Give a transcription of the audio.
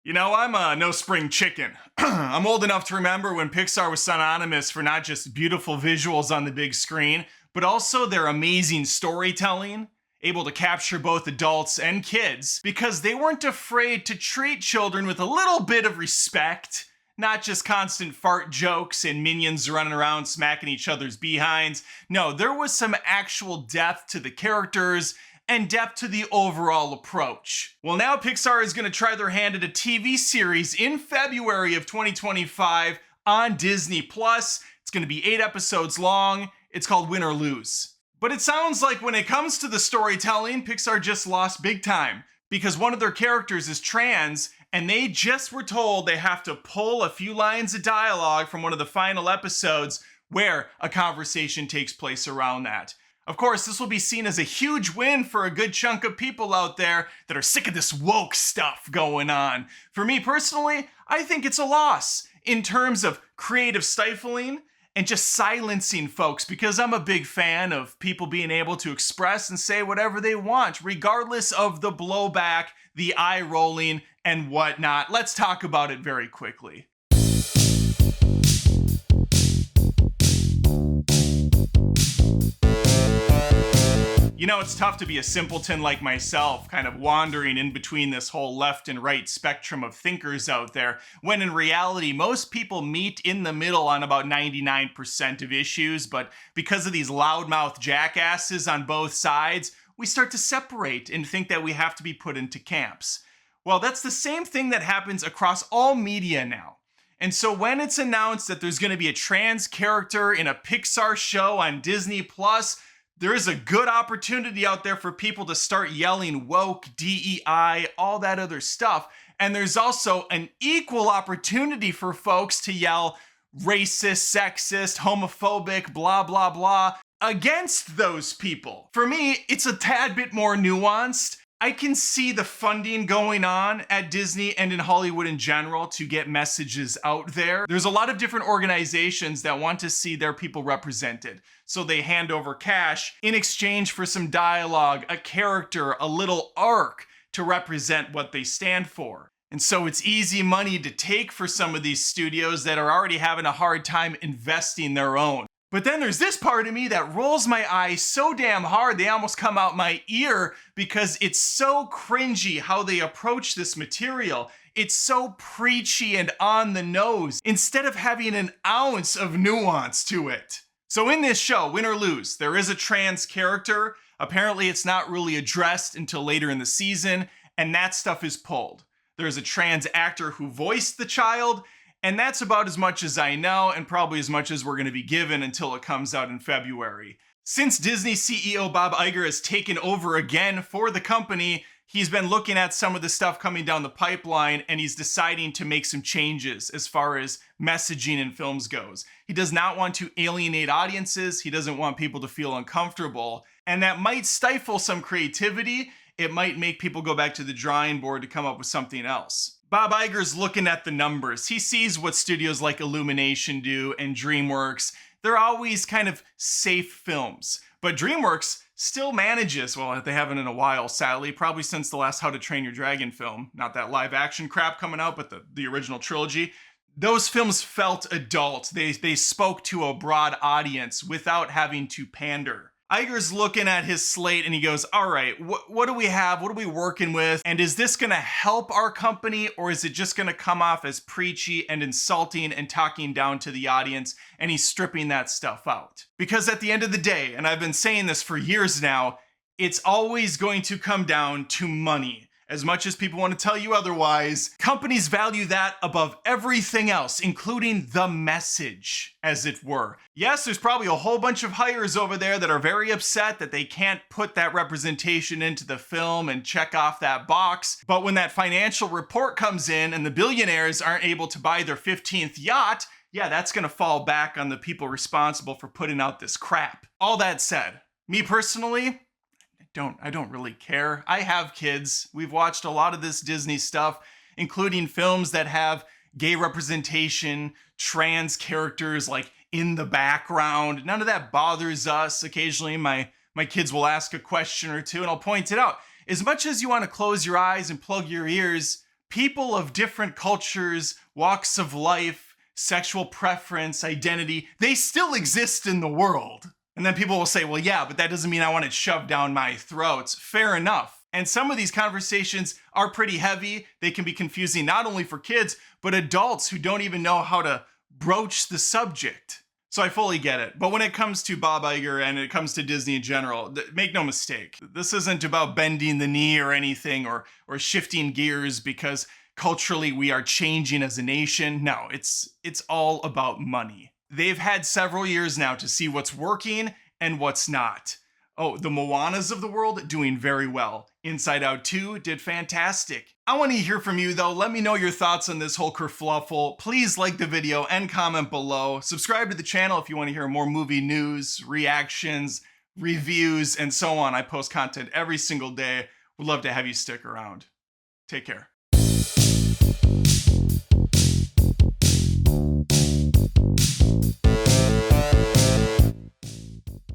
You know, I'm no spring chicken. I'm old enough to remember when Pixar was synonymous for not just beautiful visuals on the big screen, but also their amazing storytelling, able to capture both adults and kids, because they weren't afraid to treat children with a little bit of respect, not just constant fart jokes and minions running around smacking each other's behinds. No, there was some actual depth to the characters and depth to the overall approach. Well, now Pixar is going to try their hand at a TV series in February of 2025 on Disney+. It's going to be 8 episodes long. It's called Win or Lose. But it sounds like when it comes to the storytelling, Pixar just lost big time, because one of their characters is trans, and they just were told they have to pull a few lines of dialogue from one of the final episodes where a conversation takes place around that. Of course, this will be seen as a huge win for a good chunk of people out there that are sick of this woke stuff going on. For me personally, I think it's a loss in terms of creative stifling and just silencing folks, because I'm a big fan of people being able to express and say whatever they want, regardless of the blowback, the eye rolling, and whatnot. Let's talk about it very quickly. You know, it's tough to be a simpleton like myself, kind of wandering in between this whole left and right spectrum of thinkers out there, when in reality, most people meet in the middle on about 99% of issues, but because of these loudmouth jackasses on both sides, we start to separate and think that we have to be put into camps. Well, that's the same thing that happens across all media now. And so when it's announced that there's going to be a trans character in a Pixar show on Disney+, there is a good opportunity out there for people to start yelling woke, DEI, all that other stuff. And there's also an equal opportunity for folks to yell racist, sexist, homophobic, blah, blah, blah against those people. For me, it's a tad bit more nuanced. I can see the funding going on at Disney and in Hollywood in general to get messages out there. There's a lot of different organizations that want to see their people represented. So they hand over cash in exchange for some dialogue, a character, a little arc to represent what they stand for. And so it's easy money to take for some of these studios that are already having a hard time investing their own. But then there's this part of me that rolls my eyes so damn hard they almost come out my ear, because it's so cringy how they approach this material. It's so preachy and on the nose instead of having an ounce of nuance to it. So in this show, Win or Lose, there is a trans character. Apparently it's not really addressed until later in the season, and that stuff is pulled. There's a trans actor who voiced the child, and that's about as much as I know, and probably as much as we're going to be given until it comes out in February. Since Disney CEO Bob Iger has taken over again for the company, he's been looking at some of the stuff coming down the pipeline, and he's deciding to make some changes as far as messaging in films goes. He does not want to alienate audiences. He doesn't want people to feel uncomfortable, and that might stifle some creativity. It might make people go back to the drawing board to come up with something else. Bob Iger's looking at the numbers. He sees what studios like Illumination do and DreamWorks. They're always kind of safe films. But DreamWorks still manages, well, they haven't in a while, sadly, probably since the last How to Train Your Dragon film. Not that live action crap coming out, but the original trilogy. Those films felt adult. They spoke to a broad audience without having to pander. Iger's looking at his slate and he goes, all right, what do we have? What are we working with? And is this going to help our company, or is it just going to come off as preachy and insulting and talking down to the audience? And he's stripping that stuff out. Because at the end of the day, and I've been saying this for years now, it's always going to come down to money. As much as people want to tell you otherwise, companies value that above everything else, including the message, as it were. Yes, there's probably a whole bunch of hires over there that are very upset that they can't put that representation into the film and check off that box. But when that financial report comes in and the billionaires aren't able to buy their 15th yacht, yeah, that's going to fall back on the people responsible for putting out this crap. All that said, me personally, I don't really care. I have kids. We've watched a lot of this Disney stuff, including films that have gay representation, trans characters like in the background. None of that bothers us. Occasionally my kids will ask a question or two and I'll point it out. As much as you want to close your eyes and plug your ears, people of different cultures, walks of life, sexual preference, identity, they still exist in the world. And then people will say, well, yeah, but that doesn't mean I want it shoved down my throats. Fair enough. And some of these conversations are pretty heavy. They can be confusing not only for kids, but adults who don't even know how to broach the subject. So I fully get it. But when it comes to Bob Iger and it comes to Disney in general, make no mistake. This isn't about bending the knee or anything or shifting gears because culturally we are changing as a nation. No, it's all about money. They've had several years now to see what's working and what's not. Oh, the Moanas of the world doing very well. Inside Out 2 did fantastic. I want to hear from you though. Let me know your thoughts on this whole kerfluffle. Please like the video and comment below. Subscribe to the channel if you want to hear more movie news, reactions, reviews, and so on. I post content every single day. Would love to have you stick around. Take care.